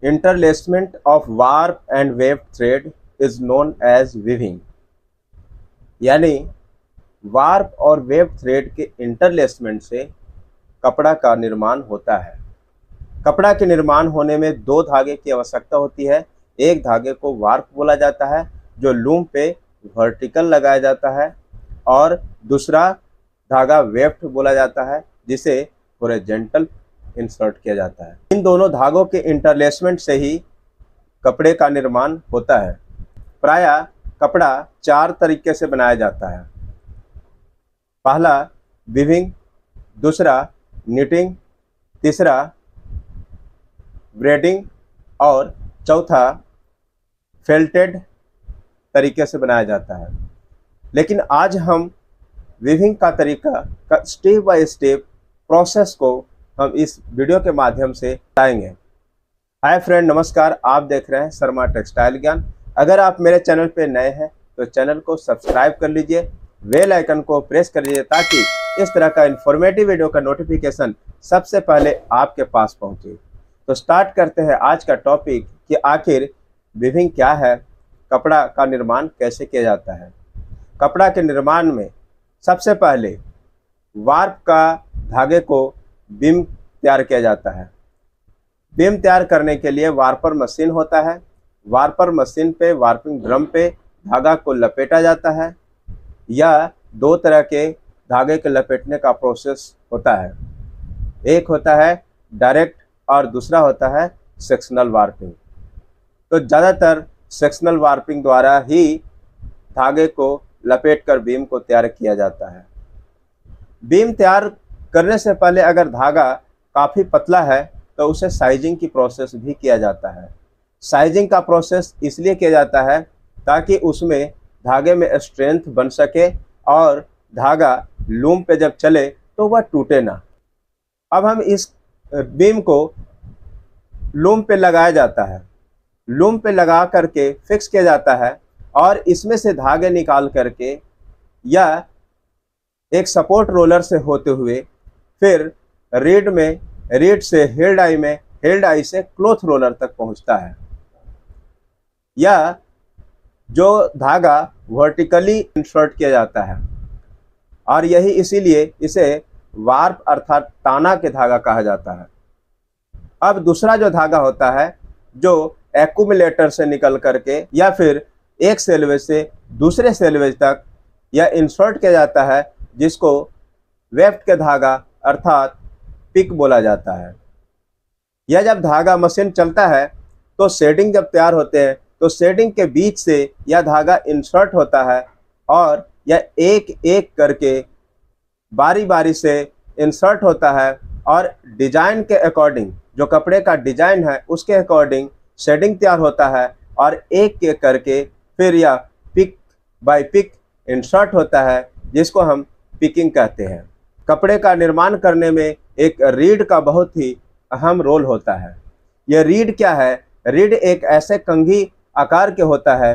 Interlacement of warp and weft thread is known as weaving। यानी warp और wave thread के इंटरलेसमेंट से कपड़ा का निर्माण होता है। कपड़ा के निर्माण होने में दो धागे की आवश्यकता होती है। एक धागे को वार्प बोला जाता है जो लूम पे वर्टिकल लगाया जाता है, और दूसरा धागा वेफ्ट बोला जाता है जिसे हॉरिजॉन्टल इंसर्ट किया जाता है। इन दोनों धागों के इंटरलेसमेंट से ही कपड़े का निर्माण होता है। प्रायः कपड़ा चार तरीके से बनाया जाता है। पहला वीविंग, दूसरा निटिंग, तीसरा ब्रेडिंग और चौथा फेल्टेड तरीके से बनाया जाता है। लेकिन आज हम वीविंग का तरीका का स्टेप बाय स्टेप प्रोसेस को हम इस वीडियो के माध्यम से बताएंगे। हाय फ्रेंड, नमस्कार। आप देख रहे हैं शर्मा टेक्सटाइल ज्ञान। अगर आप मेरे चैनल पे नए हैं तो चैनल को सब्सक्राइब कर लीजिए, बेल आइकन को प्रेस कर लीजिए ताकि इस तरह का इंफॉर्मेटिव वीडियो का नोटिफिकेशन सबसे पहले आपके पास पहुंचे। तो स्टार्ट करते हैं आज का टॉपिक कि आखिर वीविंग क्या है, कपड़ा का निर्माण कैसे किया जाता है। कपड़ा के निर्माण में सबसे पहले वार्प का धागे को बीम तैयार किया जाता है। बीम तैयार करने के लिए वार्पर मशीन होता है। वार्पर मशीन पे वार्पिंग ड्रम पे धागा को लपेटा जाता है। यह दो तरह के धागे के लपेटने का प्रोसेस होता है। एक होता है डायरेक्ट और दूसरा होता है सेक्शनल वार्पिंग। तो ज़्यादातर सेक्शनल वार्पिंग द्वारा ही धागे को लपेटकर बीम को तैयार किया जाता है। बीम तैयार करने से पहले अगर धागा काफ़ी पतला है तो उसे साइजिंग की प्रोसेस भी किया जाता है। साइजिंग का प्रोसेस इसलिए किया जाता है ताकि उसमें धागे में स्ट्रेंथ बन सके और धागा लूम पे जब चले तो वह टूटे ना। अब हम इस बीम को लूम पे लगाया जाता है। लूम पे लगा करके फिक्स किया जाता है और इसमें से धागे निकाल करके या एक सपोर्ट रोलर से होते हुए फिर रीड में, रीड से हेल डाई में, हेल डाई से क्लॉथ रोलर तक पहुंचता है। या जो धागा वर्टिकली इंसर्ट किया जाता है और यही इसीलिए इसे वार्प अर्थात ताना के धागा कहा जाता है। अब दूसरा जो धागा होता है जो एक्यूमुलेटर से निकल करके या फिर एक सेलवेज से दूसरे सेलवेज तक यह इंसर्ट किया जाता है, जिसको वेफ्ट के धागा अर्थात पिक बोला जाता है। यह जब धागा मशीन चलता है तो शेडिंग जब तैयार होते हैं तो शेडिंग के बीच से यह धागा इंसर्ट होता है और यह एक एक करके बारी बारी से इंसर्ट होता है और डिजाइन के अकॉर्डिंग, जो कपड़े का डिजाइन है उसके अकॉर्डिंग शेडिंग तैयार होता है और एक एक करके फिर यह पिक बाय पिक इंसर्ट होता है, जिसको हम पिकिंग कहते हैं। कपड़े का निर्माण करने में एक रीड का बहुत ही अहम रोल होता है। यह रीड क्या है? रीड एक ऐसे कंघी आकार के होता है।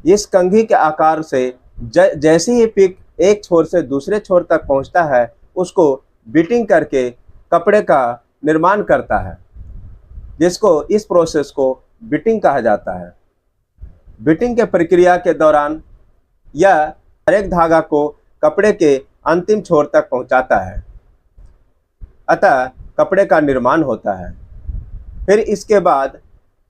इस कंघी के आकार से जैसे ही पिक एक छोर से दूसरे छोर तक पहुंचता है उसको बिटिंग करके कपड़े का निर्माण करता है, जिसको इस प्रोसेस को बिटिंग कहा जाता है। बिटिंग के प्रक्रिया के दौरान यह हर एक धागा को कपड़े के अंतिम छोर तक पहुंचाता है, अतः कपड़े का निर्माण होता है। फिर इसके बाद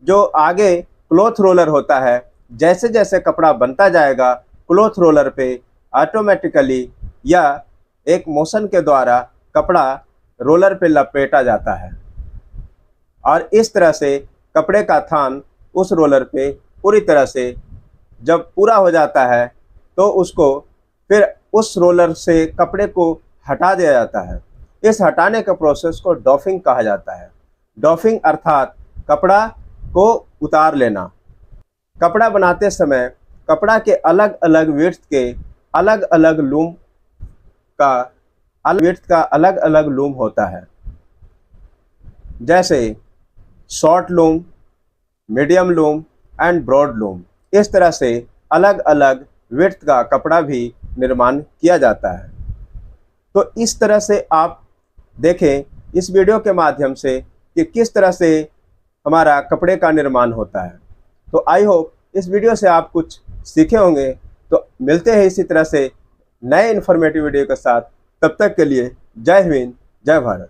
जो आगे क्लॉथ रोलर होता है, जैसे जैसे कपड़ा बनता जाएगा क्लॉथ रोलर पे ऑटोमेटिकली या एक मोशन के द्वारा कपड़ा रोलर पे लपेटा जाता है और इस तरह से कपड़े का थान उस रोलर पे पूरी तरह से जब पूरा हो जाता है तो उसको फिर उस रोलर से कपड़े को हटा दिया जाता है। इस हटाने के प्रोसेस को डॉफिंग कहा जाता है। डॉफिंग अर्थात कपड़ा को उतार लेना। कपड़ा बनाते समय कपड़ा के अलग अलग विड्थ के अलग अलग लूम का अलग अलग लूम होता है, जैसे short loom, medium loom and broad loom. इस तरह से अलग अलग विड्थ का कपड़ा भी निर्माण किया जाता है। तो इस तरह से आप देखें इस वीडियो के माध्यम से कि किस तरह से हमारा कपड़े का निर्माण होता है। तो आई होप इस वीडियो से आप कुछ सीखे होंगे। तो मिलते हैं इसी तरह से नए इन्फॉर्मेटिव वीडियो के साथ। तब तक के लिए जय हिंद, जय भारत।